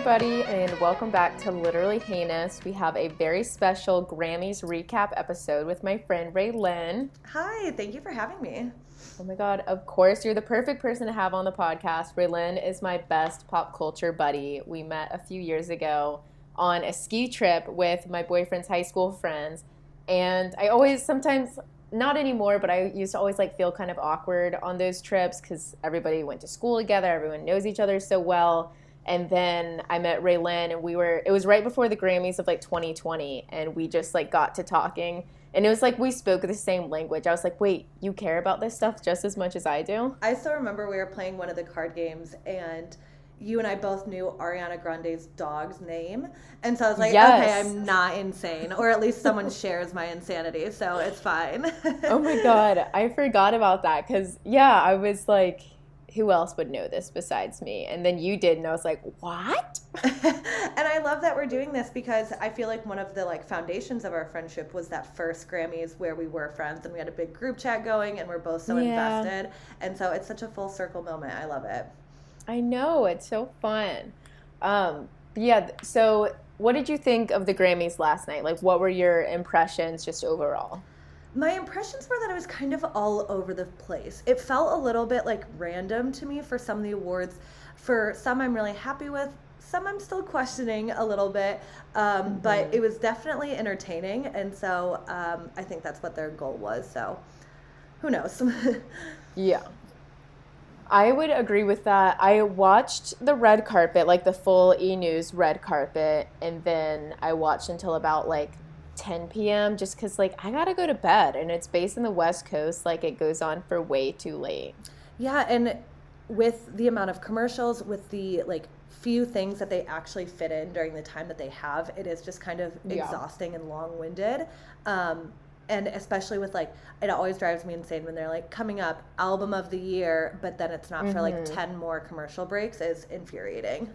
everybody, and welcome back to Literally Heinous. We have a very special Grammys recap episode with my friend Raylin. Hi, thank you for having me. Oh my god, of course, you're the perfect person to have on the podcast. Raylin is my best pop culture buddy. We met a few years ago on a ski trip with my boyfriend's high school friends, and I always sometimes not anymore, but I used to always feel kind of awkward on those trips because everybody went to school together, everyone knows each other so well. And then I met Raylin, and it was right before the Grammys of 2020, and we just got to talking, and it was we spoke the same language. I was like, wait, you care about this stuff just as much as I do? I still remember we were playing one of the card games, and you and I both knew Ariana Grande's dog's name. And so I was like, yes. Okay, I'm not insane. Or at least someone shares my insanity, so it's fine. Oh my God, I forgot about that because, yeah, I was like, who else would know this besides me? And then you did, and I was like, what? And I love that we're doing this because I feel like one of the foundations of our friendship was that first Grammys where we were friends and we had a big group chat going and we're both so invested. And so it's such a full circle moment. I love it. I know, it's so fun. Yeah, so what did you think of the Grammys last night? What were your impressions just overall? My impressions were that it was kind of all over the place. It felt a little bit random to me for some of the awards. For some I'm really happy with, some I'm still questioning a little bit, but it was definitely entertaining, and so I think that's what their goal was, so who knows? Yeah. I would agree with that. I watched the red carpet, the full E! News red carpet, and then I watched until about 10 p.m. just because I gotta go to bed, and it's based in the West Coast. It goes on for way too late. Yeah, and with the amount of commercials, with the few things that they actually fit in during the time that they have, it is just kind of exhausting and long-winded. And especially with it always drives me insane when they're coming up album of the year, but then it's not for 10 more commercial breaks is infuriating.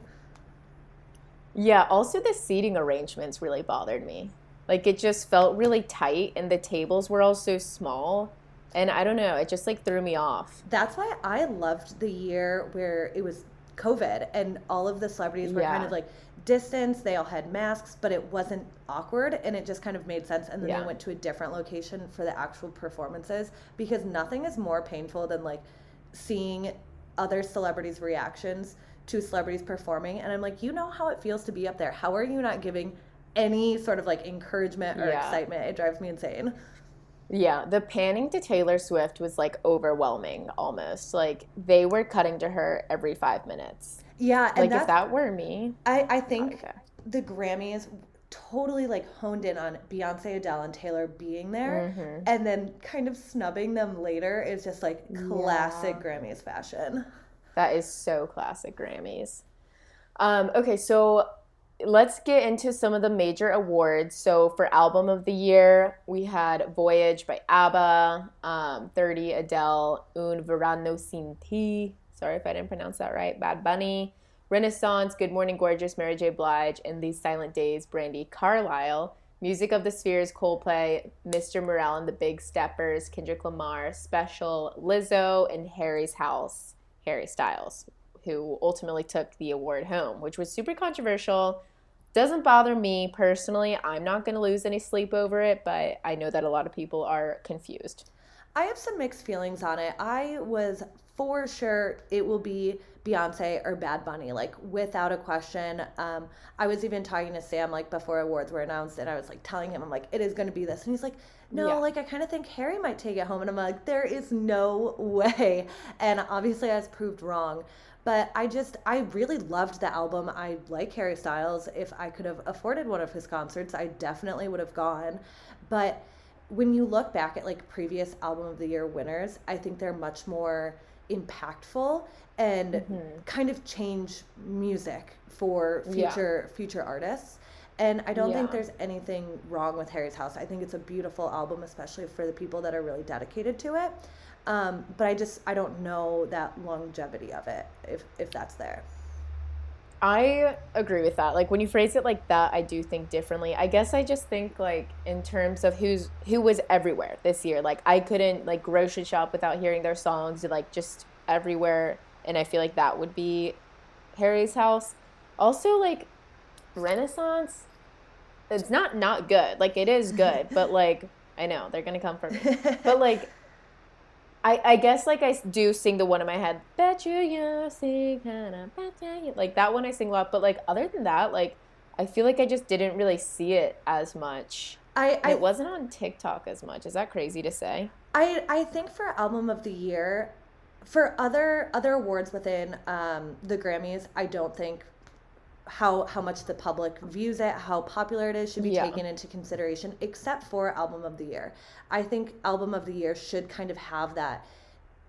Yeah, also the seating arrangements really bothered me. It just felt really tight, and the tables were all so small, and I don't know, it just threw me off. That's why I loved the year where it was COVID and all of the celebrities were kind of distance, they all had masks, but it wasn't awkward, and it just kind of made sense. And then they went to a different location for the actual performances, because nothing is more painful than seeing other celebrities' reactions to celebrities performing, and I'm you know how it feels to be up there. How are you not giving any sort of encouragement or excitement? It drives me insane. Yeah, the panning to Taylor Swift was overwhelming almost. They were cutting to her every 5 minutes. Yeah, and if that were me, I think the Grammys totally honed in on Beyonce, Adele, and Taylor being there, and then kind of snubbing them later is just classic Grammys fashion. That is so classic Grammys. Okay, so let's get into some of the major awards. So for Album of the Year, we had Voyage by ABBA, 30 Adele, Un Verano Sin Ti, sorry if I didn't pronounce that right, Bad Bunny, Renaissance, Good Morning Gorgeous, Mary J. Blige, and These Silent Days, Brandy Carlisle. Music of the Spheres, Coldplay, Mr. Morale and the Big Steppers, Kendrick Lamar, Special, Lizzo, and Harry's House, Harry Styles, who ultimately took the award home, which was super controversial. Doesn't bother me personally. I'm not going to lose any sleep over it, but I know that a lot of people are confused. I have some mixed feelings on it. I was for sure it will be Beyonce or Bad Bunny, without a question. I was even talking to Sam before awards were announced, and I was telling him, I'm it is going to be this, and he's no, I kind of think Harry might take it home, and I'm there is no way, and obviously I was proved wrong. But I really loved the album. I like Harry Styles. If I could have afforded one of his concerts, I definitely would have gone. But when you look back at previous Album of the Year winners, I think they're much more impactful and kind of change music for future artists. And I don't think there's anything wrong with Harry's House. I think it's a beautiful album, especially for the people that are really dedicated to it. But I don't know that longevity of it, if that's there. I agree with that. When you phrase it like that, I do think differently. I guess I just think in terms of who was everywhere this year. I couldn't grocery shop without hearing their songs, just everywhere, and I feel that would be Harry's House. Also, like, Renaissance, it's not good. Like, it is good, but like, I know they're gonna come for me. But like, I guess like I do sing the one in my head. Bet you sing bet you. Like that one I sing a lot. But like other than that, like I feel like I just didn't really see it as much, I, and it I wasn't on TikTok as much. Is that crazy to say? I think for album of the year, for other awards within the Grammys, I don't think how much the public views it, how popular it is, should be Yeah. taken into consideration, except for album of the year. I think album of the year should kind of have that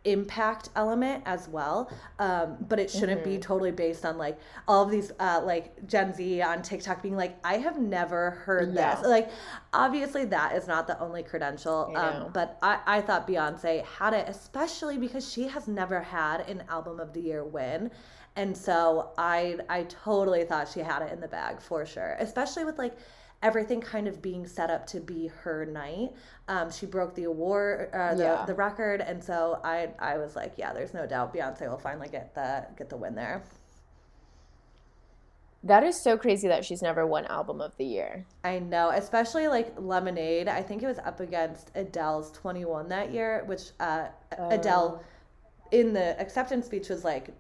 impact element as well, but it shouldn't be Mm-hmm. totally based on like all of these like Gen Z on TikTok being like, I have never heard this. Yeah. Like, obviously that is not the only credential, I know. but I thought Beyonce had it, especially because she has never had an album of the year win. And so I totally thought she had it in the bag for sure, especially with like everything kind of being set up to be her night. She broke the award, Yeah. the record, and so I was like, yeah, there's no doubt Beyonce will finally get the win there. That is so crazy that she's never won album of the year. I know, especially like Lemonade. I think it was up against Adele's 21 that year, which Oh. Adele in the acceptance speech was like,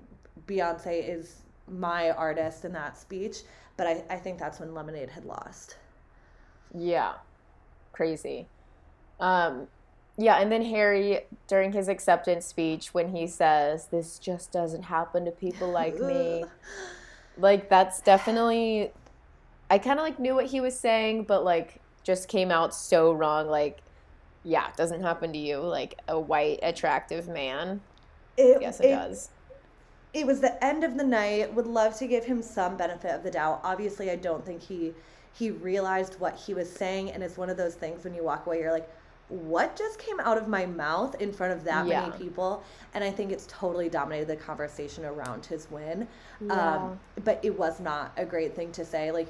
Beyonce is my artist in that speech, but I think that's when Lemonade had lost. Yeah. Crazy. Um, yeah, and then Harry, during his acceptance speech, when he says, "This just doesn't happen to people like me," like that's definitely, I kind of like knew what he was saying, but like just came out so wrong. Like, yeah, it doesn't happen to you, like a white, attractive man. it Yes, it it does. it was the end of the night. Would love to give him some benefit of the doubt. Obviously, I don't think he realized what he was saying, and it's one of those things when you walk away, you're like, what just came out of my mouth in front of that many Yeah. people? And I think it's totally dominated the conversation around his win. Yeah. But it was not a great thing to say. Like,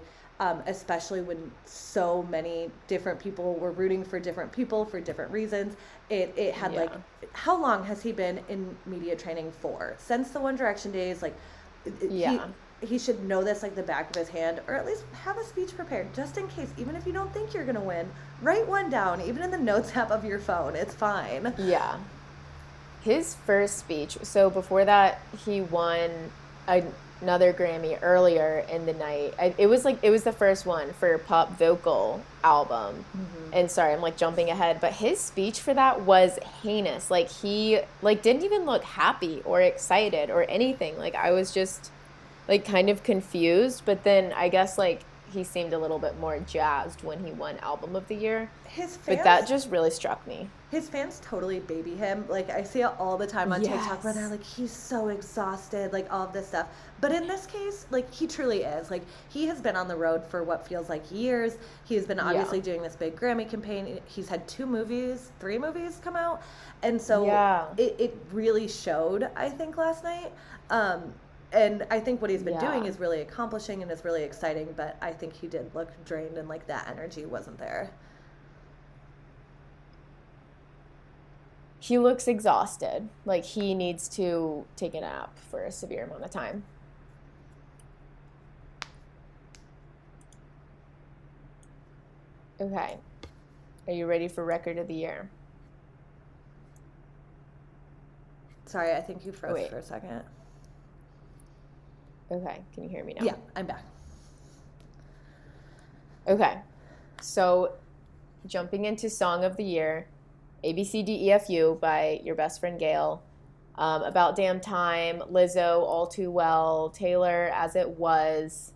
especially when so many different people were rooting for different people for different reasons. It had like, Yeah. how long has he been in media training for? Since the One Direction days, like Yeah. he should know this like the back of his hand, or at least have a speech prepared just in case. Even if you don't think you're gonna win, write one down, even in the notes app of your phone. It's fine. Yeah. His first speech, so before that, he won another Grammy earlier in the night. It was like, it was the first one for pop vocal album. Mm-hmm. And sorry, I'm like jumping ahead, but his speech for that was heinous. Like he like didn't even look happy or excited or anything. Like I was just like kind of confused, but then I guess like he seemed a little bit more jazzed when he won album of the year. His But that fans just really struck me. his fans totally baby him. Like, I see it all the time on TikTok where they're Yes. like, he's so exhausted, like all of this stuff. But in this case, like, he truly is. Like, he has been on the road for what feels like years. He's been Yeah. obviously doing this big Grammy campaign. He's had 2 movies, 3 movies come out. And so Yeah. it really showed, I think, last night. And I think what he's been doing Yeah. is really accomplishing and is really exciting. But I think he did look drained, and like that energy wasn't there. He looks exhausted. Like he needs to take a nap for a severe amount of time. Okay. Are you ready for record of the year? Sorry, I think you Oh, froze wait. for a second. Okay. Can you hear me now? Yeah, I'm back. Okay. So, jumping into song of the year, A B C D E F U by your best friend Gail. About Damn Time, Lizzo, All Too Well, Taylor, As It Was,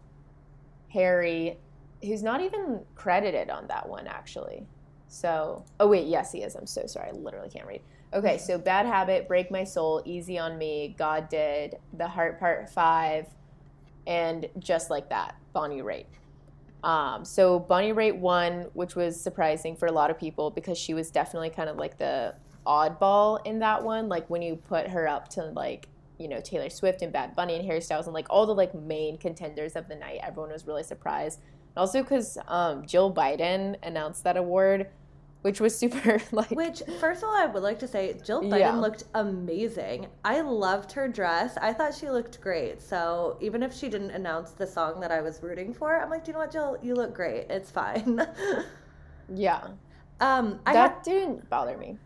Harry, who's not even credited on that one actually. So, oh wait, yes he is. I'm so sorry. I literally can't read. Okay, so Bad Habit, Break My Soul, Easy on Me, God Did, The Heart Part 5, and Just Like That, Bonnie Raitt. So Bonnie Raitt won, which was surprising for a lot of people because she was definitely kind of like the oddball in that one. Like when you put her up to like, you know, Taylor Swift and Bad Bunny and Harry Styles and like all the like main contenders of the night, everyone was really surprised. And also because Jill Biden announced that award which was super like, Which, first of all, I would like to say Jill Biden yeah. looked amazing. I loved her dress. I thought she looked great. So even if she didn't announce the song that I was rooting for, I'm like, do you know what, Jill? You look great. It's fine. Yeah. I had That didn't bother me.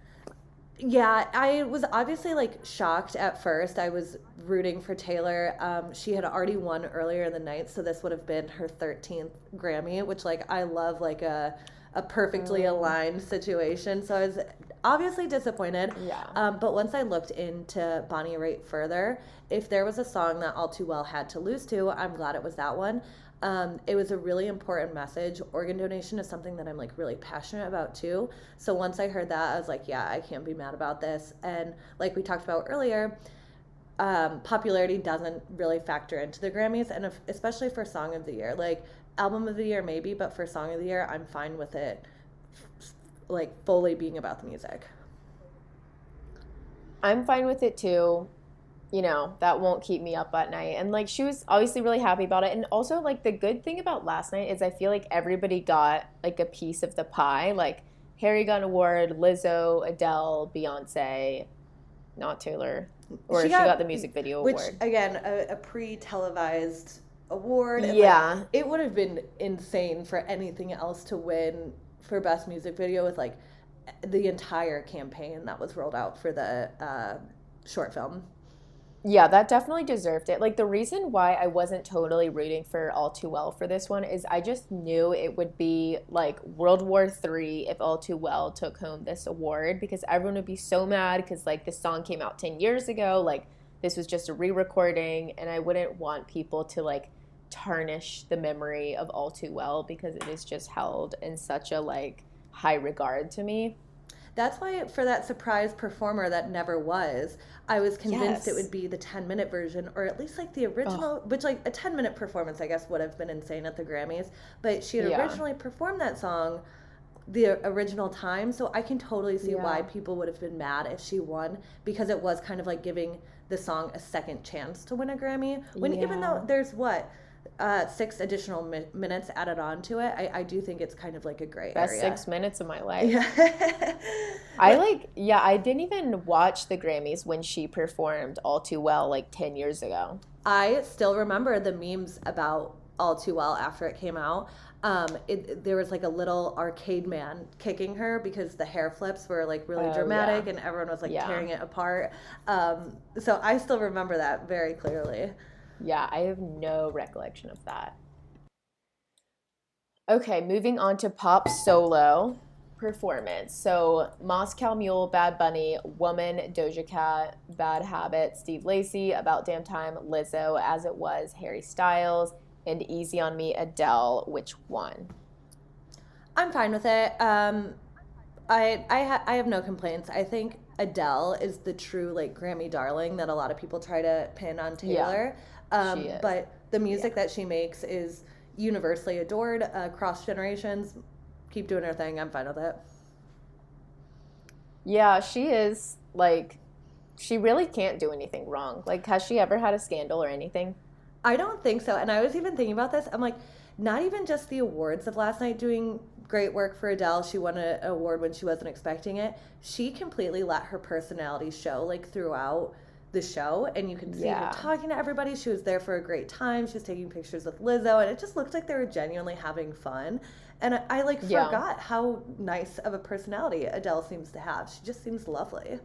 Yeah, I was obviously like shocked at first. I was rooting for Taylor. She had already won earlier in the night, so this would have been her 13th Grammy, which like I love like a perfectly Mm, aligned situation. So I was obviously disappointed. yeah. But once I looked into Bonnie Raitt further, if there was a song that All Too Well had to lose to, I'm glad it was that one. It was a really important message. Organ donation is something that I'm like really passionate about too. So once I heard that, I was like, yeah, I can't be mad about this. And like we talked about earlier, popularity doesn't really factor into the Grammys, and especially for Song of the Year. Like Album of the Year, maybe, but for Song of the Year, I'm fine with it, like fully being about the music. I'm fine with it too. You know, that won't keep me up at night. And like she was obviously really happy about it. And also like the good thing about last night is I feel like everybody got like a piece of the pie. Like Harry got an award, Lizzo, Adele, Beyonce, not Taylor. Or She she got got, the music video which award. again, a pre-televised award, and like Yeah. it would have been insane for anything else to win for best music video with like the entire campaign that was rolled out for the short film. Yeah, that definitely deserved it. Like the reason why I wasn't totally rooting for All Too Well for this one is I just knew it would be like World War III if All Too Well took home this award because everyone would be so mad because like this song came out 10 years ago, like this was just a re-recording and I wouldn't want people to like tarnish the memory of All Too Well because it is just held in such a like high regard to me. That's why for that surprise performer that never was, I was convinced it would Yes. be the 10-minute version or at least like the Oh, original, which like a 10-minute performance I guess would have been insane at the Grammys, but she had yeah. originally performed that song the original time, so I can totally see why Yeah. people would have been mad if she won because it was kind of like giving the song a second chance to win a Grammy. When even though Yeah. there's what 6 additional minutes added on to it, I do think it's kind of like a gray Best area. 6 minutes of my life. Yeah. I But like, yeah, I didn't even watch the Grammys when she performed All Too Well like 10 years ago. I still remember the memes about All Too Well after it came out. There was like a little arcade man kicking her because the hair flips were like really Oh, dramatic yeah. and everyone was like Yeah. tearing it apart. So I still remember that very clearly. Yeah, I have no recollection of that. Okay, moving on to pop solo performance. So, Moscow Mule, Bad Bunny, Woman, Doja Cat, Bad Habit, Steve Lacy, About Damn Time, Lizzo, As It Was, Harry Styles, and Easy on Me, Adele, which won? I'm fine with it. I have no complaints. I think Adele is the true like Grammy darling that a lot of people try to pin on Yeah, Taylor. she is. But the Yeah. music that she makes is universally adored across generations. Keep doing her thing. I'm fine with it. Yeah, she is like she really can't do anything wrong. Like has she ever had a scandal or anything? I don't think so. And I was even thinking about this. I'm like, not even just the awards of last night doing great work for Adele. She won an award when she wasn't expecting it. She completely let her personality show like throughout the show. And you can see her Yeah. talking to everybody. She was there for a great time. She was taking pictures with Lizzo. And it just looked like they were genuinely having fun. And I like Yeah. forgot how nice of a personality Adele seems to have. She just seems lovely.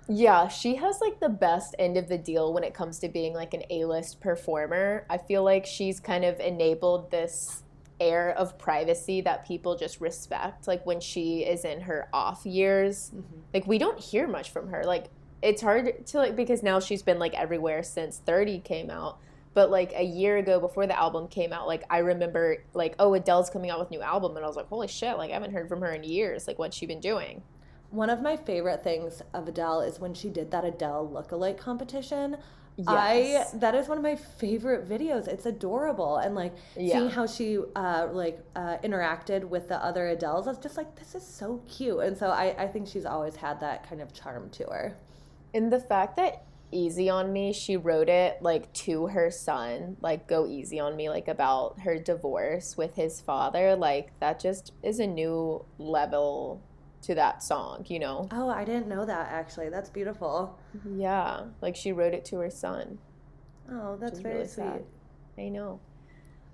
Yeah, she has like the best end of the deal when it comes to being like an A-list performer. I feel like she's kind of enabled this air of privacy that people just respect. Like when she is in her off years, Hmm. like we don't hear much from her. Like it's hard to like because now she's been like everywhere since 30 came out. But like a year ago before the album came out, like I remember like, oh, Adele's coming out with a new album and I was like, holy shit, like I haven't heard from her in years. Like what's she been doing? One of my favorite things of Adele is when she did that Adele lookalike competition. I Yes. That is one of my favorite videos. It's adorable, and like seeing Yeah. how she interacted with the other Adeles, I was just like, this is so cute. And so I think she's always had that kind of charm to her. And the fact that Easy on Me, she wrote it like to her son, like go easy on me, like about her divorce with his father, like that just is a new level to that song, you know? Oh, I didn't know that actually. That's beautiful. Yeah, like she wrote it to her son, Oh, which that's is very really sweet. sad. I know.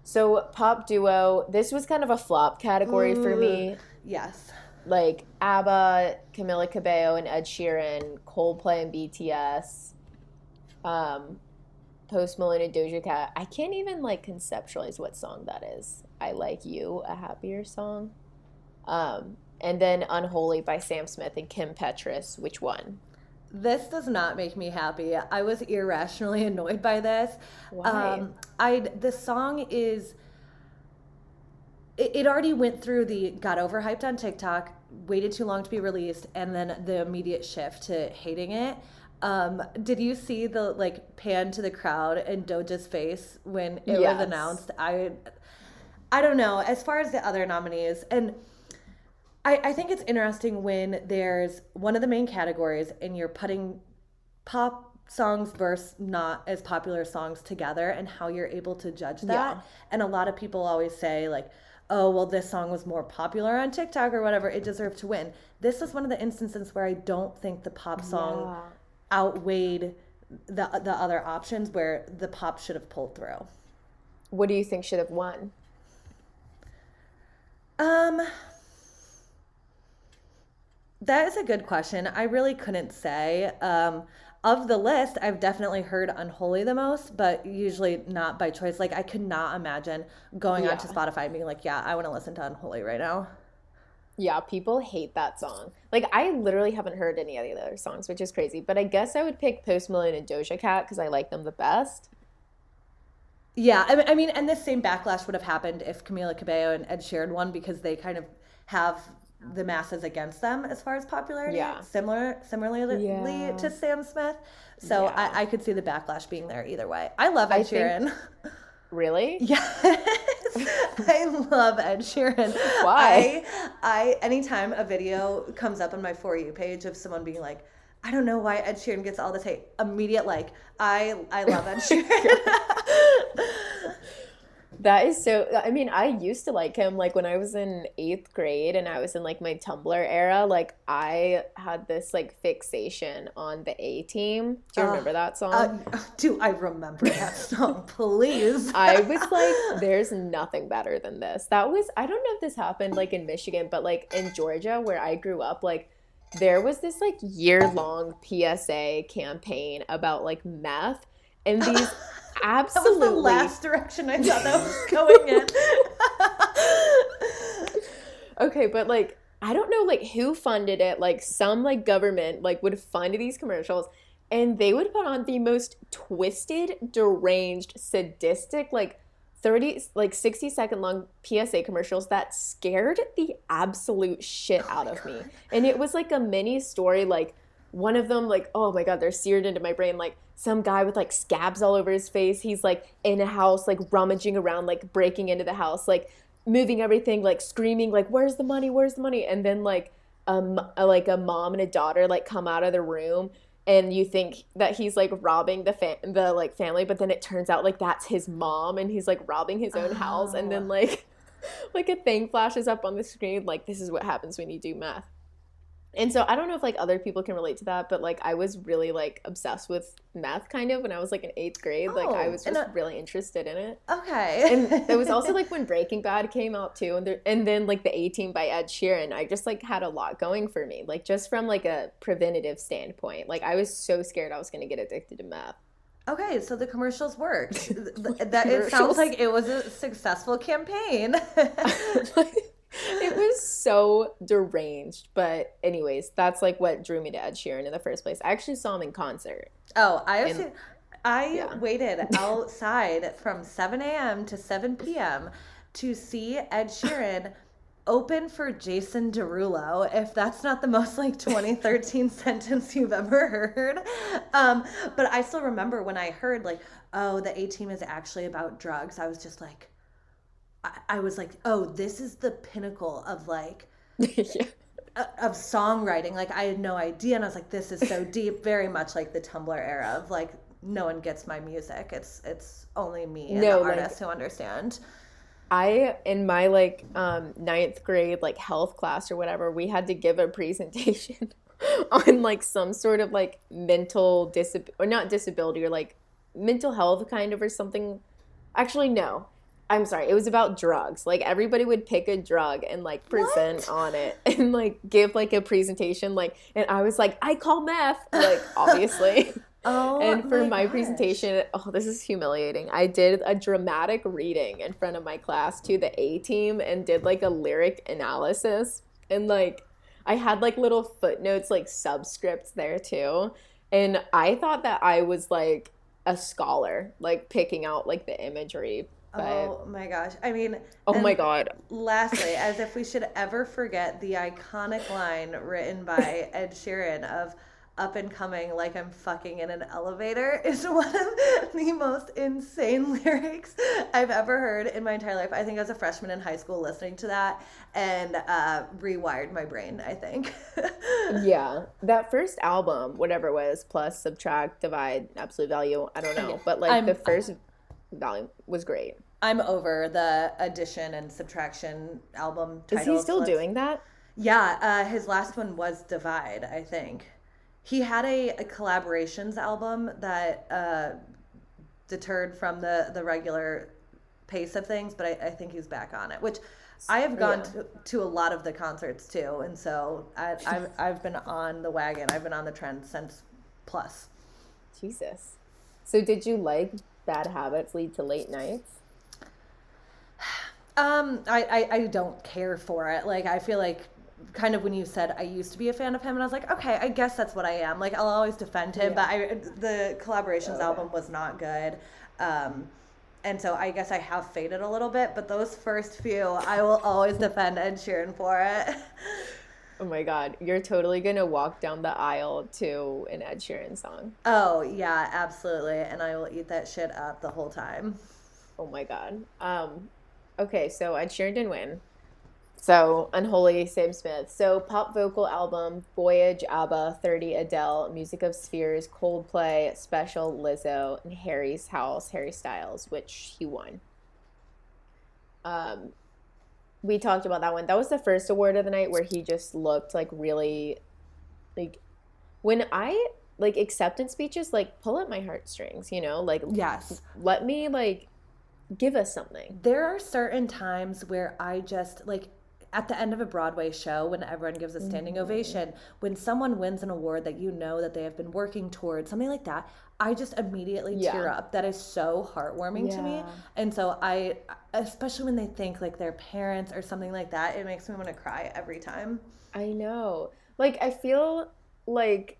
So pop duo, this was kind of a flop category for Ooh, me. yes. Like ABBA, Camila Cabello, and Ed Sheeran, Coldplay and BTS, um, Post Malone and Doja Cat. I can't even like conceptualize what song that is. I Like You, a happier song. And then Unholy by Sam Smith and Kim Petras. Which one? This does not make me happy. I was irrationally annoyed by this. Why? The song is it already went through the got overhyped on TikTok, waited too long to be released, and then the immediate shift to hating it. Did you see the like pan to the crowd and Doja's face when it was Yes. announced? I don't know. As far as the other nominees, and I think it's interesting when there's one of the main categories and you're putting pop songs versus not as popular songs together and how you're able to judge Yeah. that. And a lot of people always say, like, oh, well, this song was more popular on TikTok or whatever. It deserved to win. This is one of the instances where I don't think the pop song Yeah. outweighed the other options where the pop should have pulled through. What do you think should have won? Um, That is a good question. I really couldn't say. Of the list, I've definitely heard Unholy the most, but usually not by choice. Like, I could not imagine going onto Yeah. Spotify and being like, yeah, I want to listen to Unholy right now. Yeah, people hate that song. Like, I literally haven't heard any of the other songs, which is crazy. But I guess I would pick Post Malone and Doja Cat because I like them the best. Yeah, I mean, and this same backlash would have happened if Camila Cabello and Ed Sheeran won because they kind of have the masses against them as far as popularity, Yeah. similarly Yeah. to Sam Smith. So Yeah. I could see the backlash being there either way. I love I Ed think, Sheeran. really? Yes, I love Ed Sheeran. Why? Anytime a video comes up on my For You page of someone being like, I don't know why Ed Sheeran gets all this hate, immediate like, I love Ed Sheeran. That is so. I mean, I used to like him like when I was in eighth grade and I was in like my Tumblr era. Like, I had this like fixation on the A Team. Do you uh, remember that song? do I remember that song, please? I was like, there's nothing better than this. That was, I don't know if this happened like in Michigan, but like in Georgia where I grew up, like there was this like year-long PSA campaign about like meth and these That was the absolutely last direction I thought that was going in. okay, but like I don't know like who funded it. Like some like government like would fund these commercials and they would put on the most twisted, deranged, sadistic like 30 like 60-second long PSA commercials that scared the absolute shit Oh out my of me. God. And it was like a mini story like one of them like oh my god they're seared into my brain like some guy with like scabs all over his face he's like in a house like rummaging around like breaking into the house like moving everything like screaming like where's the money and then like a mom and a daughter like come out of the room and you think that he's like robbing the like family but then it turns out like that's his mom and he's like robbing his own house and Oh. then like like a thing flashes up on the screen like this is what happens when you do meth and so I don't know if like other people can relate to that, but like I was really like obsessed with meth kind of when I was like in eighth grade. Like I Oh, was just really interested in it. And it was also okay. like when Breaking Bad came out too, and then like the 18 by Ed Sheeran. I just like had a lot going for me, like just from like a preventative standpoint. Like I was so scared I was gonna get addicted to meth. Okay, so the commercials worked. Like That it sounds commercials. like it was a successful campaign. Like, it was so deranged. But anyways, that's like what drew me to Ed Sheeran in the first place. I actually saw him in concert. Oh, And I yeah. waited outside from 7 a.m. to 7 p.m. to see Ed Sheeran open for Jason Derulo, if that's not the most like 2013 sentence you've ever heard. But I still remember when I heard like, oh, the A Team is actually about drugs. I was just like, I was like, oh, this is the pinnacle of like Yeah. of songwriting. Like I had no idea, and I was like, this is so deep. Very much like the Tumblr era of like, no one gets my music. It's only me and No, the like artists who understand. in my like ninth grade like health class or whatever, we had to give a presentation on like some sort of like mental or not disability or like mental health kind of or something. Actually, no. I'm sorry. It was about drugs. Like everybody would pick a drug and like present What? on it and like give like a presentation like and I was like, I call meth, like obviously. Oh And for my my gosh. presentation, oh, this is humiliating. I did a dramatic reading in front of my class to the A team and did like a lyric analysis. And like I had like little footnotes, like subscripts there too. And I thought that I was like a scholar, like picking out like the imagery. But Oh my gosh. I mean, oh my and God. lastly, as if we should ever forget the iconic line written by Ed Sheeran of up and coming like I'm fucking in an elevator is one of the most insane lyrics I've ever heard in my entire life. I think I was a freshman in high school listening to that and rewired my brain, I think. Yeah, that first album, whatever it was, plus, subtract, divide, absolute value, I don't Yeah, know. But like the I'm first volume was great. I'm over the addition and subtraction album Is he title still flips. doing that? Yeah, his last one was Divide, I think. He had a collaborations album that deterred from the regular pace of things, but I think he's back on it, which I have gone Yeah. to a lot of the concerts too, and so I've been on the wagon. I've been on the trend since plus. Jesus. So did you like Bad Habits Lead to Late Nights? I don't care for it. Like I feel like kind of when you said I used to be a fan of him, and I was like, okay, I guess that's what I am. Like I'll always defend him, Yeah. but the collaborations Okay. album was not good. Um, and so I guess I have faded a little bit, but those first few, I will always defend Ed Sheeran for it. Oh my God. You're totally gonna walk down the aisle to an Ed Sheeran song. Oh yeah, absolutely, and I will eat that shit up the whole time. Oh my God. Okay, so Ed Sheeran didn't win. So, Unholy, Sam Smith. So, pop vocal album, Voyage, ABBA, 30, Adele, Music of Spheres, Coldplay, Special, Lizzo, and Harry's House, Harry Styles, which he won. Um, we talked about that one. That was the first award of the night where he just looked like really, like, when I, like, acceptance speeches, like, pull at my heartstrings, like, Yes. let me, like, give us something. There are certain times where I just like at the end of a Broadway show when everyone gives a standing Hmm. ovation, when someone wins an award that you know that they have been working towards, something like that, I just immediately tear Yeah. up. That is so heartwarming to me. Yeah. And so especially when they think like their parents or something like that, it makes me want to cry every time. I know. Like, I feel like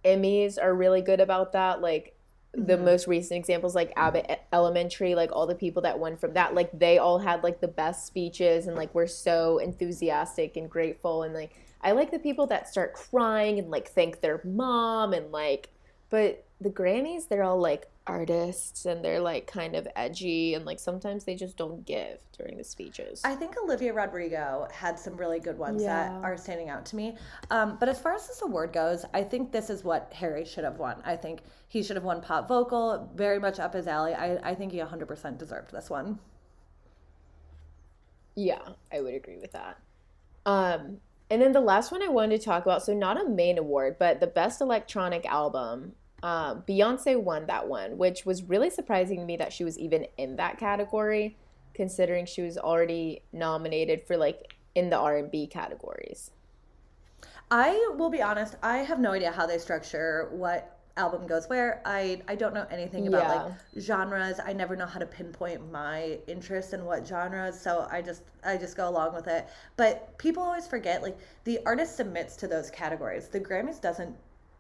Emmys are really good about that. Like, the Hmm. most recent examples, like Abbott Elementary, like all the people that won from that, like they all had like the best speeches and like were so enthusiastic and grateful. And like, I like the people that start crying and like thank their mom and like, but the Grammys, they're all like artists and they're like kind of edgy and like sometimes they just don't give during the speeches. I think Olivia Rodrigo had some really good ones that Yeah. are standing out to me. But as far as this award goes, I think this is what Harry should have won. I think he should have won pop vocal, very much up his alley. I think he 100% deserved this one. Yeah, I would agree with that. And then the last one I wanted to talk about, so not a main award, but the best electronic album. Beyonce won that one, which was really surprising to me that she was even in that category, considering she was already nominated for like in the R&B categories. I will be honest, I have no idea how they structure what album goes where. I don't know anything about like Yeah. genres. I never know how to pinpoint my interest in what genres, so I just go along with it. But people always forget like the artist submits to those categories. The Grammys doesn't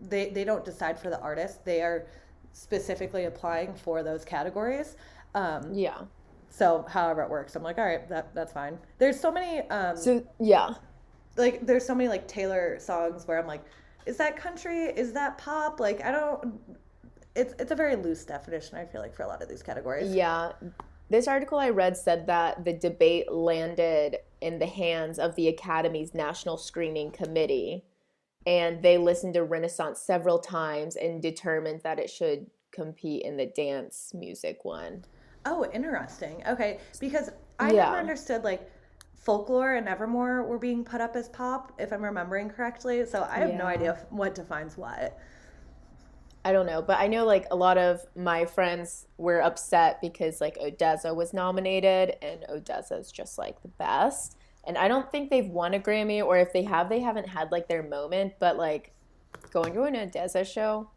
they don't decide for the artist. They are specifically applying for those categories. Um, Yeah. so however it works, I'm like, all right, that's fine. There's so many So yeah. there's so many like Taylor songs where I'm like, is that country? Is that pop? Like I don't. It's a very loose definition. I feel like for a lot of these categories. Yeah. This article I read said that the debate landed in the hands of the Academy's National Screening Committee, and they listened to Renaissance several times and determined that it should compete in the dance music one. Oh, interesting. Okay, because I never Yeah. understood like Folklore and Evermore were being put up as pop, if I'm remembering correctly. So I have no Yeah. idea what defines what. I don't know, but I know like a lot of my friends were upset because like Odessa was nominated and Odessa's just like the best. And I don't think they've won a Grammy, or if they have, they haven't had like their moment, but like going to an Odessa show,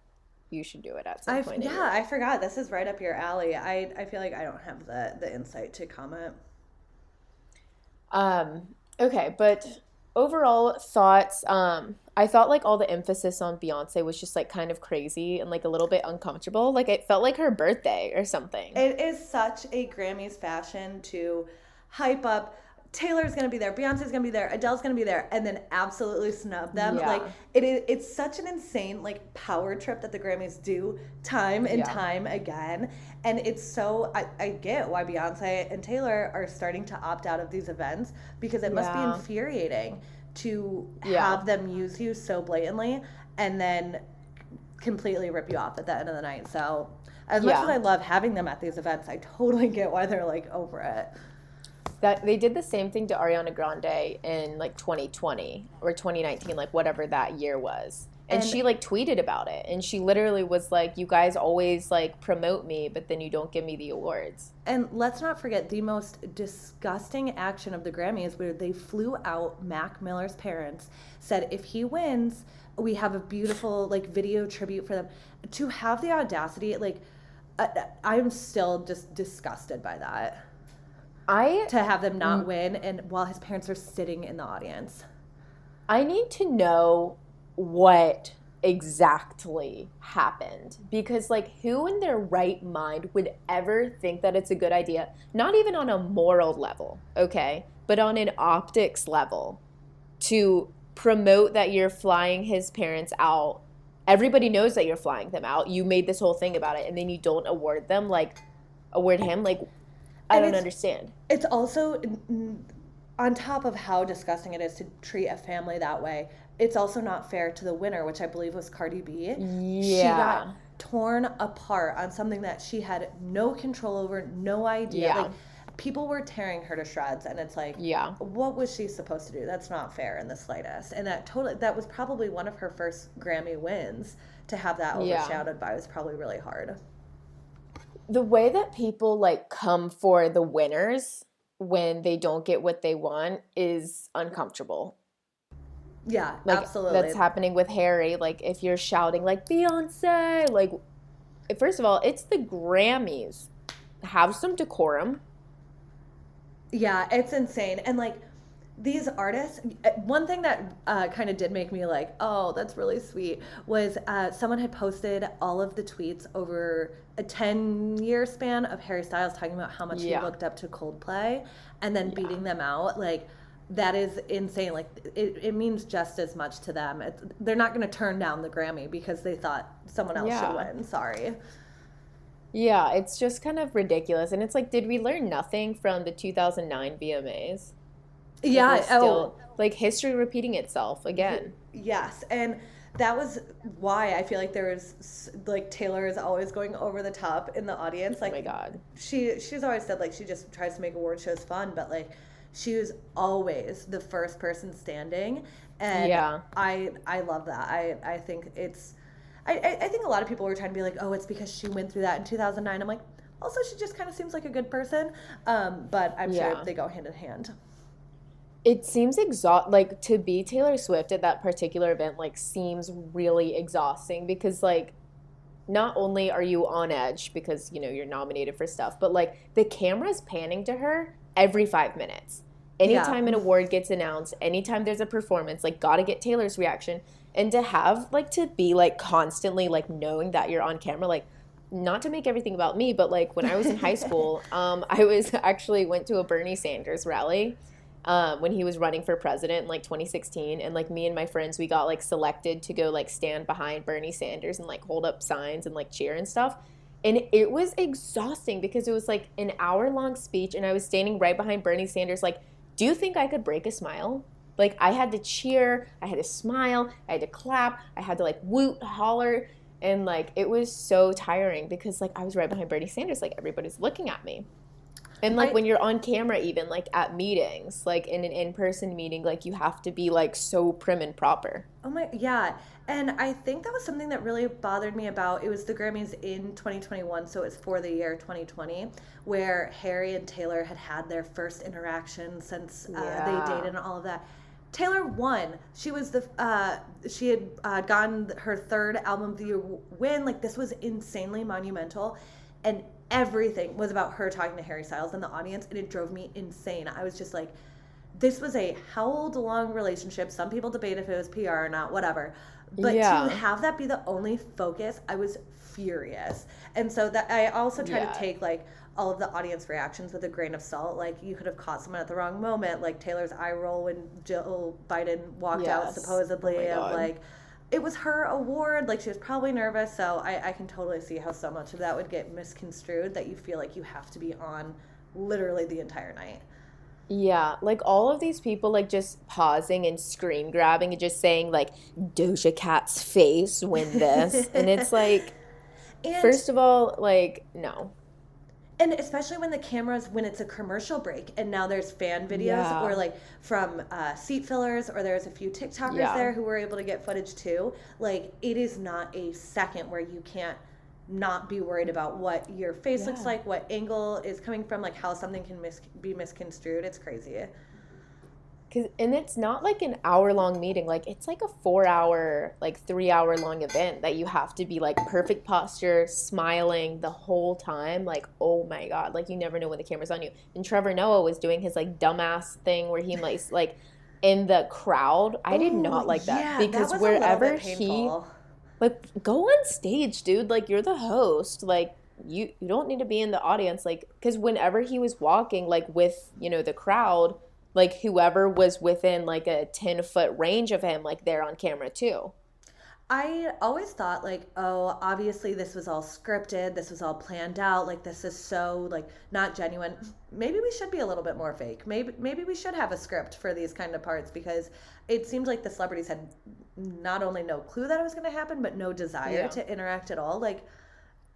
you should do it at some point in your Yeah, I life. forgot. This is right up your alley. I feel like I don't have the insight to comment. Okay, but overall thoughts, I thought like all the emphasis on Beyonce was just like kind of crazy and like a little bit uncomfortable. Like it felt like her birthday or something. It is such a Grammys fashion to hype up Taylor's gonna be there, Beyonce's gonna be there, Adele's gonna be there, and then absolutely snub them. Like Yeah. it's such an insane like power trip that the Grammys do time and Yeah. time again. And it's so I get why Beyonce and Taylor are starting to opt out of these events because it must be Yeah. infuriating to Yeah. have them use you so blatantly and then completely rip you off at the end of the night. So as much as Yeah. I love having them at these events, I totally get why they're like over it. That they did the same thing to Ariana Grande in like 2020 or 2019, like whatever that year was. And And she like tweeted about it, and she literally was like, "You guys always like promote me, but then you don't give me the awards." and let's not forget the most disgusting action of the Grammys where they flew out Mac Miller's parents, said if he wins, we have a beautiful like video tribute for them. To have the audacity, like uh, I'm still just disgusted by that. I To have them not win and while his parents are sitting in the audience. I need to know what exactly happened, because like who in their right mind would ever think that it's a good idea, not even on a moral level, okay, but on an optics level, to promote that you're flying his parents out. Everybody knows that you're flying them out. You made this whole thing about it, and then you don't award them, like award him, like I And don't understand. it's also on top of how disgusting it is to treat a family that way, it's also not fair to the winner, which I believe was Cardi B. She got Yeah. torn apart on something that she had no control over, no idea. Yeah. Like people were tearing her to shreds, and it's like, Yeah. what was she supposed to do? That's not fair in the slightest. And that was probably one of her first Grammy wins. To have that Yeah. overshadowed by was probably really hard. The way that people like come for the winners when they don't get what they want is uncomfortable. Yeah, Like absolutely. that's happening with Harry. Like if you're shouting like Beyonce, like first of all, it's the Grammys. Have some decorum. Yeah, it's insane. And like these artists, one thing that kind of did make me like, oh, that's really sweet, was someone had posted all of the tweets over a 10-year span of Harry Styles talking about how much he Yeah. looked up to Coldplay and then Yeah. beating them out. Like, that is insane. Like, it means just as much to them. They're not going to turn down the Grammy because they thought someone else should Yeah. win. Sorry. Yeah, it's just kind of ridiculous. And it's like, did we learn nothing from the 2009 VMAs? Like we're Yeah. still like history repeating itself again. Yes, and that was why I feel like there was like Taylor is always going over the top in the audience. Oh my Like God. she's always said like she just tries to make award shows fun, but like she was always the first person standing, and Yeah. I love that. I think I think a lot of people were trying to be like, oh, it's because she went through that in 2009. I'm like, also she just kind of seems like a good person, but I'm sure Yeah. they go hand in hand. It seems like to be Taylor Swift at that particular event like seems really exhausting, because like not only are you on edge because you know you're nominated for stuff, but like the camera's panning to her every 5 minutes. Anytime an award gets announced, anytime there's a performance, like gotta get Taylor's reaction. And to have like to be like constantly like knowing that you're on camera, like not to make everything about me, but like when I was in high school, I was actually went to a Bernie Sanders rally when he was running for president in like 2016, and like me and my friends, we got like selected to go like stand behind Bernie Sanders and like hold up signs and like cheer and stuff. And it was exhausting because it was like an hour-long speech, and I was standing right behind Bernie Sanders. Like, do you think I could break a smile? Like, I had to cheer, I had to smile, I had to clap, I had to like woot, holler, and like it was so tiring because like I was right behind Bernie Sanders, like everybody's looking at me. And like I when you're on camera, even like at meetings, like in an in-person meeting, like you have to be like so prim and proper. Oh my, yeah. And I think that was something that really bothered me about it was the Grammys in 2021, so it's for the year 2020, where Harry and Taylor had had their first interaction since they dated Yeah. and all of that. Taylor won. She was the she had gotten her third album of the year win. Like this was insanely monumental, and everything was about her talking to Harry Styles in the audience, and it drove me insane. I was just like, this was a how old long relationship. Some people debate if it was PR or not, whatever. But to Yeah. have that be the only focus, I was furious. And so that I also try to Yeah. take like all of the audience reactions with a grain of salt. Like you could have caught someone at the wrong moment, like Taylor's eye roll when Jill Biden walked out Yes. Oh my supposedly of God. like it was her award, like she was probably nervous, so I can totally see how so much of that would get misconstrued that you feel like you have to be on literally the entire night. Yeah, like all of these people like just pausing and screen grabbing and just saying like Doja Cat's face win this. And it's like, and first of all, like, no. and especially when the cameras when it's a commercial break and now there's fan videos or Yeah. like from seat fillers or there's a few TikTokers Yeah. there who were able to get footage too. Like it is not a second where you can't not be worried about what your face looks Yeah. like, what angle is coming from, like how something can be misconstrued. It's crazy. And it's not like an hour long meeting. Like it's like a 4 hour, like 3 hour long event that you have to be like perfect posture, smiling the whole time. Like, oh my God. Like you never know when the camera's on you. And Trevor Noah was doing his like dumbass thing where he like in the crowd. I did Oh not like that yeah, that because was a little wherever bit he painful. like go on stage, dude. Like you're the host. Like you don't need to be in the audience. Like because whenever he was walking, like with the crowd, like whoever was within like a 10-foot range of him, like they're on camera too. I always thought like, oh, obviously this was all scripted, this was all planned out, like this is so like not genuine. Maybe we should be a little bit more fake. Maybe we should have a script for these kind of parts because it seemed like the celebrities had not only no clue that it was going to happen, but no desire Yeah. to interact at all. Like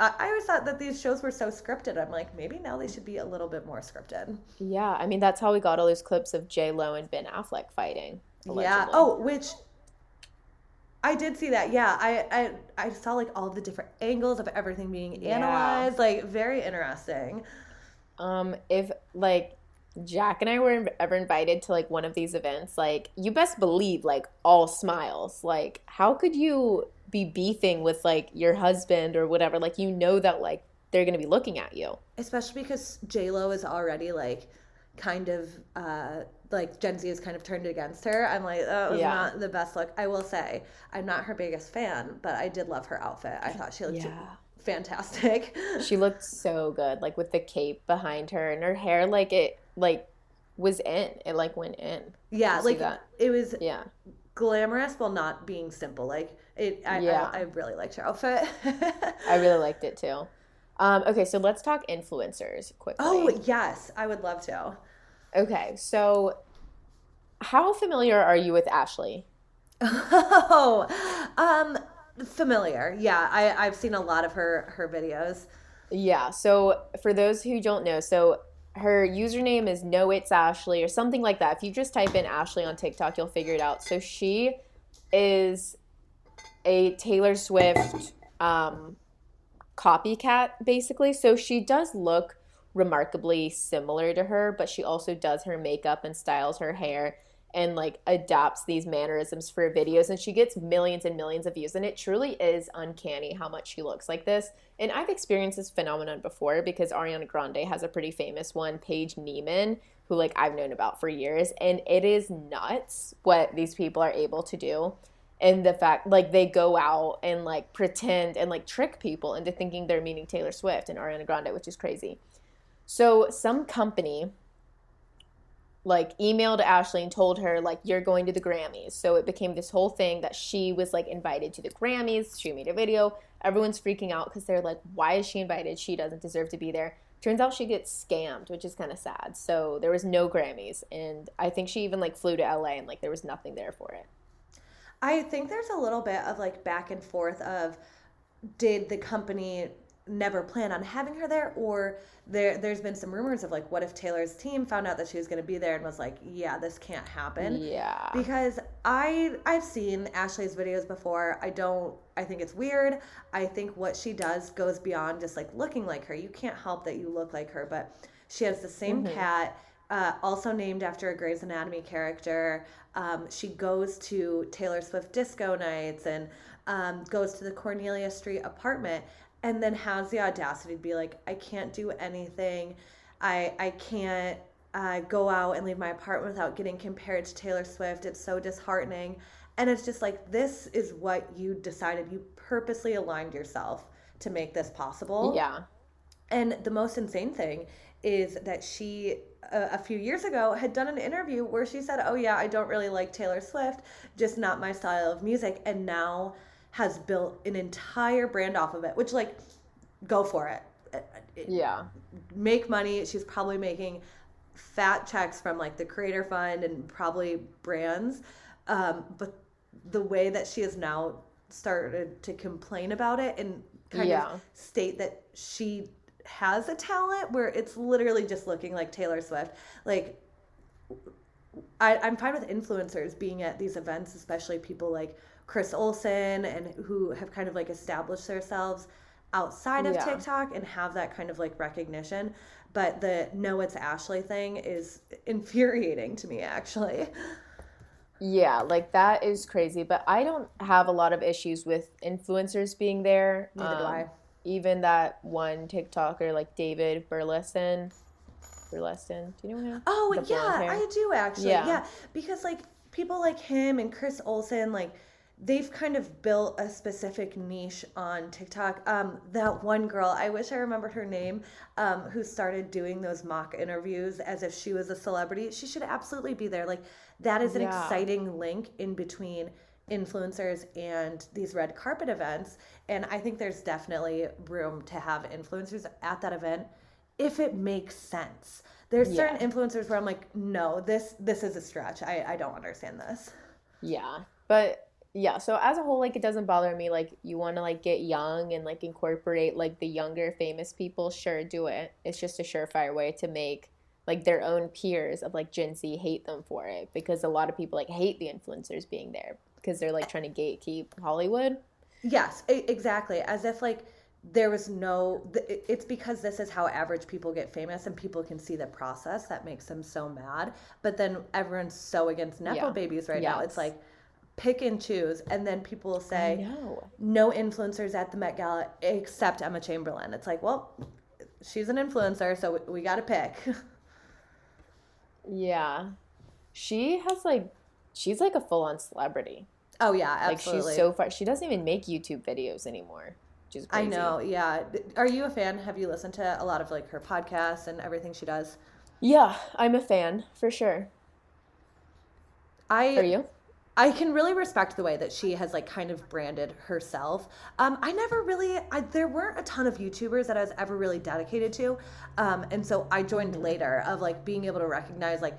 I always thought that these shows were so scripted. I'm like, maybe now they should be a little bit more scripted. Yeah, I mean that's how we got all those clips of J Lo and Ben Affleck fighting, Yeah. allegedly. Oh, which I did see that. Yeah, I saw like all the different angles of everything being Yeah. analyzed. Like very interesting. If like Jack and I were ever invited to like one of these events, like you best believe like all smiles. Like how could you be beefing with like your husband or whatever? Like that like they're gonna be looking at you. Especially because J Lo is already like kind of like Gen Z is kind of turned against her. I'm like, that was Yeah. not the best look. I will say, I'm not her biggest fan, but I did love her outfit. I thought she looked Yeah. fantastic. She looked so good, like with the cape behind her and her hair, like it like was in. It like went in. Did Yeah, you see like that? it was Yeah. glamorous while not being simple. Like it, I Yeah. really liked her outfit. I really liked it too. Okay, so let's talk influencers Oh, quickly. yes, I would love to. Okay, so how familiar are you with Ashley? Oh, familiar. Yeah, I've seen a lot of her videos. Yeah, so for those who don't know, so her username is No It's Ashley or something like that. If you just type in Ashley on TikTok, you'll figure it out. So she is a Taylor Swift copycat, basically. So she does look remarkably similar to her, but she also does her makeup and styles her hair and like adapts these mannerisms for videos, and she gets millions and millions of views, and it truly is uncanny how much she looks like this. And I've experienced this phenomenon before because Ariana Grande has a pretty famous one, Paige Neiman, who like I've known about for years, and it is nuts what these people are able to do. And the fact like they go out and like pretend and like trick people into thinking they're meeting Taylor Swift and Ariana Grande, which is crazy. So some company like emailed Ashley and told her like you're going to the Grammys. So it became this whole thing that she was like invited to the Grammys. She made a video. Everyone's freaking out because they're like, why is she invited? She doesn't deserve to be there. Turns out she gets scammed, which is kind of sad. So there was no Grammys, and I think she even like flew to LA and like there was nothing there for it. I think there's a little bit of like back and forth of did the company never plan on having her there, or there's been some rumors of like, what if Taylor's team found out that she was going to be there and was like, yeah, this can't happen. Yeah. Because I've seen Ashley's videos before. I think it's weird. I think what she does goes beyond just like looking like her. You can't help that you look like her, but she has the same cat, also named after a Grey's Anatomy character. She goes to Taylor Swift disco nights and goes to the Cornelia Street apartment, and then has the audacity to be like, I can't do anything. I can't go out and leave my apartment without getting compared to Taylor Swift. It's so disheartening. And it's just like, this is what you decided. You purposely aligned yourself to make this possible. Yeah. And the most insane thing is that she, a few years ago, had done an interview where she said, oh yeah, I don't really like Taylor Swift, just not my style of music. And now has built an entire brand off of it, which, like, go for it. Yeah. Make money. She's probably making fat checks from like the creator fund and probably brands. But the way that she has now started to complain about it and kind of state that she has a talent where it's literally just looking like Taylor Swift. Like, I'm fine with influencers being at these events, especially people like Chris Olsen and who have kind of like established themselves outside of TikTok and have that kind of like recognition. But the no, it's Ashley thing is infuriating to me, actually. Yeah, like that is crazy. But I don't have a lot of issues with influencers being there. Neither do I. Even that one TikToker, like David Burleson. Burleson, do you know him? Oh, yeah, I do actually. Yeah, because like people like him and Chris Olsen, like they've kind of built a specific niche on TikTok. That one girl, I wish I remembered her name, who started doing those mock interviews as if she was a celebrity. She should absolutely be there. Like, that is an exciting link in between influencers and these red carpet events. And I think there's definitely room to have influencers at that event if it makes sense. There's certain influencers where I'm like, no, this is a stretch. I don't understand this. Yeah. But yeah, so as a whole, like, it doesn't bother me. Like, you want to like get young and like incorporate like the younger famous people, sure, do it. It's just a surefire way to make like their own peers of like Gen Z hate them for it, because a lot of people like hate the influencers being there because they're like trying to gatekeep Hollywood. Yes, exactly. As if like there was no, it's because this is how average people get famous and people can see the process that makes them so mad. But then everyone's so against Nepo babies right now. It's like, pick and choose. And then people will say, no influencers at the Met Gala except Emma Chamberlain. It's like, well, she's an influencer, so we got to pick. Yeah. She has like, she's like a full-on celebrity. Oh, yeah, absolutely. Like, she's so far, she doesn't even make YouTube videos anymore, which is crazy. I know, yeah. Are you a fan? Have you listened to a lot of like her podcasts and everything she does? Yeah, I'm a fan, for sure. Are you? I can really respect the way that she has like kind of branded herself. I never really, there weren't a ton of YouTubers that I was ever really dedicated to. And so I joined later of like being able to recognize like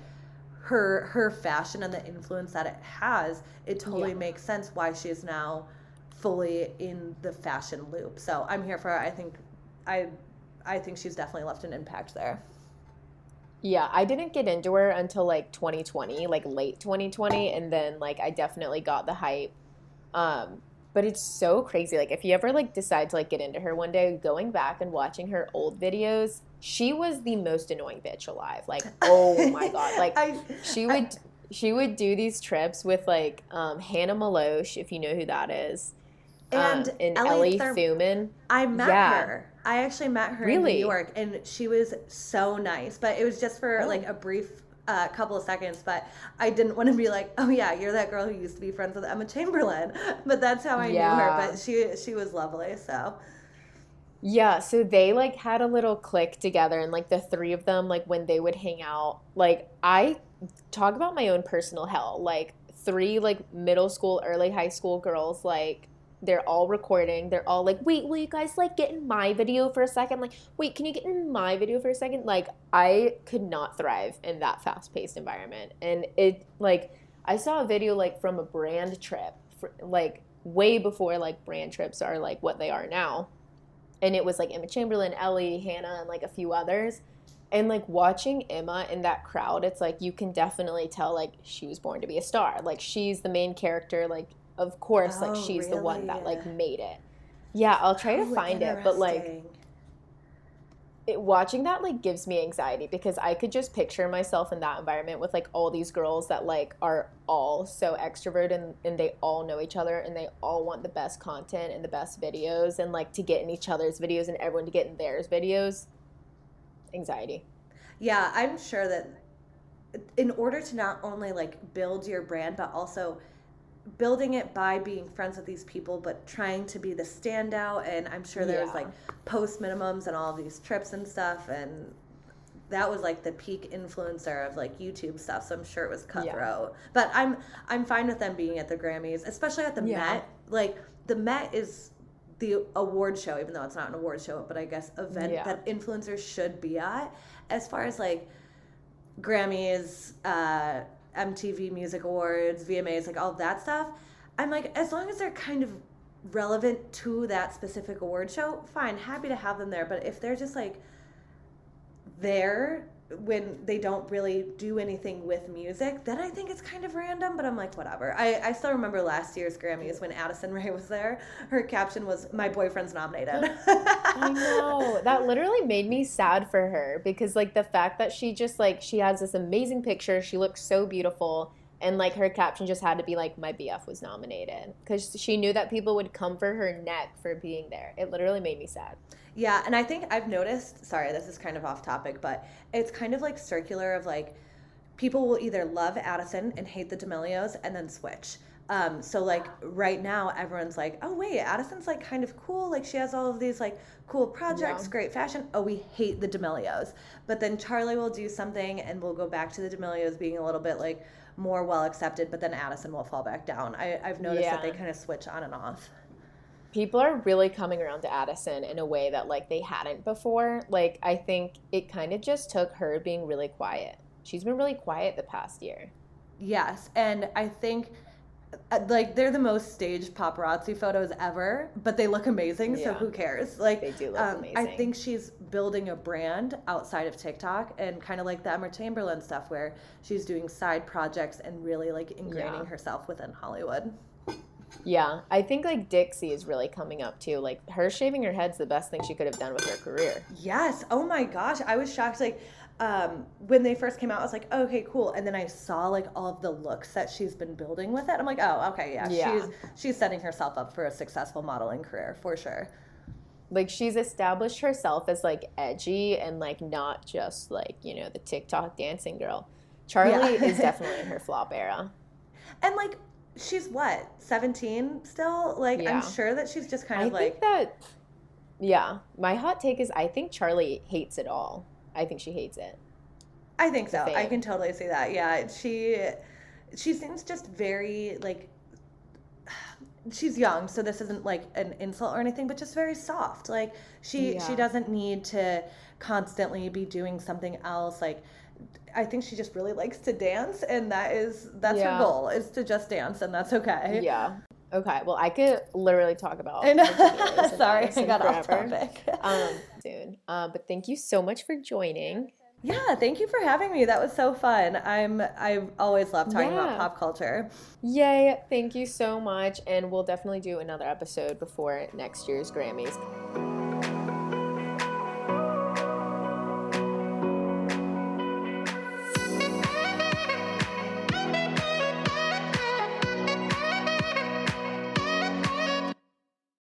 her fashion and the influence that it has. It totally makes sense why she is now fully in the fashion loop. So I'm here for it. I think she's definitely left an impact there. Yeah, I didn't get into her until like 2020, like late 2020, and then like I definitely got the hype. But it's so crazy. Like, if you ever like decide to like get into her one day, going back and watching her old videos, she was the most annoying bitch alive. Like, oh my God. Like, she would do these trips with like Hannah Maloche, if you know who that is. And Ellie Thuman. I met her. I actually met her in New York, and she was so nice. But it was just for like a brief couple of seconds. But I didn't want to be like, oh yeah, you're that girl who used to be friends with Emma Chamberlain. But that's how I knew her. But she was lovely. So yeah, so they like had a little clique together, and like the three of them, like when they would hang out, like I talk about my own personal hell. Like, three like middle school, early high school girls, like, they're all recording. They're all like, wait, will you guys like get in my video for a second? Like, wait, can you get in my video for a second? Like, I could not thrive in that fast-paced environment. And it, like, I saw a video like from a brand trip, like way before like brand trips are like what they are now. and it was like Emma Chamberlain, Ellie, Hannah, and like a few others. And like watching Emma in that crowd, it's like you can definitely tell like she was born to be a star. Like she's the main character. Like of course, like Oh, she's the one that really? like made it. Yeah, I'll try to Oh, find it, but like interesting. watching that like gives me anxiety because I could just picture myself in that environment with like all these girls that like are all so extroverted and they all know each other and they all want the best content and the best videos and like to get in each other's videos and everyone to get in theirs videos. Anxiety. Yeah, I'm sure that in order to not only like build your brand, but also building it by being friends with these people, but trying to be the standout. And I'm sure there was Yeah. like post minimums and all of these trips and stuff. And that was like the peak influencer of like YouTube stuff. So I'm sure it was Yeah. cutthroat. But I'm fine with them being at the Grammys, especially at the Yeah. Met. Like the Met is the award show, even though it's not an award show, but I guess event Yeah. that influencers should be at. As far as like Grammys, MTV Music Awards, VMAs, like all of that stuff, I'm like, as long as they're kind of relevant to that specific award show, fine, happy to have them there. But if they're just like there when they don't really do anything with music, then I think it's kind of random, but I'm like, whatever. I still remember last year's Grammys when Addison Rae was there. Her caption was, "My boyfriend's nominated." I know. That literally made me sad for her because like the fact that she just like she has this amazing picture, she looks so beautiful, and like her caption just had to be like my BF was nominated because she knew that people would come for her neck for being there. It literally made me sad. Yeah, and I think I've noticed, sorry, this is kind of off topic, but it's kind of like circular of like people will either love Addison and hate the D'Amelios and then switch. So like right now everyone's like, oh wait, Addison's like kind of cool. Like she has all of these like cool projects, Yeah. great fashion. Oh, we hate the D'Amelios. But then Charlie will do something and we'll go back to the D'Amelios being a little bit like more well accepted, but then Addison will fall back down. I've noticed that they Yeah. kind of switch on and off. People are really coming around to Addison in a way that like they hadn't before. Like I think it kind of just took her being really quiet. She's been really quiet the past year. Yes, and I think like they're the most staged paparazzi photos ever, but they look amazing, so Yeah. who cares? Like They do look I amazing. think she's building a brand outside of TikTok and kind of like the Emma Chamberlain stuff where she's doing side projects and really like ingraining Yeah. herself within Hollywood. Yeah, I think like Dixie is really coming up too. Like her shaving her head's the best thing she could have done with her career. Yes. Oh my gosh. I was shocked. Like, when they first came out, I was like, oh, okay, cool. And then I saw like all of the looks that she's been building with it. I'm like, oh, okay, yeah. Yeah. She's setting herself up for a successful modeling career for sure. Like she's established herself as like edgy and like not just like, you know, the TikTok dancing girl. Charlie Yeah. is definitely in her flop era. And like, she's what, 17 still? Like, Yeah. I'm sure that she's just kind I of like, think that, yeah, my hot take is I think Charlie hates it all. I think she hates it. I think The so. I fame. can totally see that. Yeah. She seems just very like, she's young, so this isn't like an insult or anything, but just very soft. Like she Yeah. doesn't need to constantly be doing something else. Like I think she just really likes to dance, and that's Yeah. her goal, is to just dance, and that's okay. Yeah. Okay. Well, I could literally talk about And D'Amelio's and sorry, I Addison got off forever. topic. Soon. But thank you so much for joining. Yeah, thank you for having me. That was so fun. I've always loved talking about Yeah. pop culture. Yay. Thank you so much. And we'll definitely do another episode before next year's Grammys.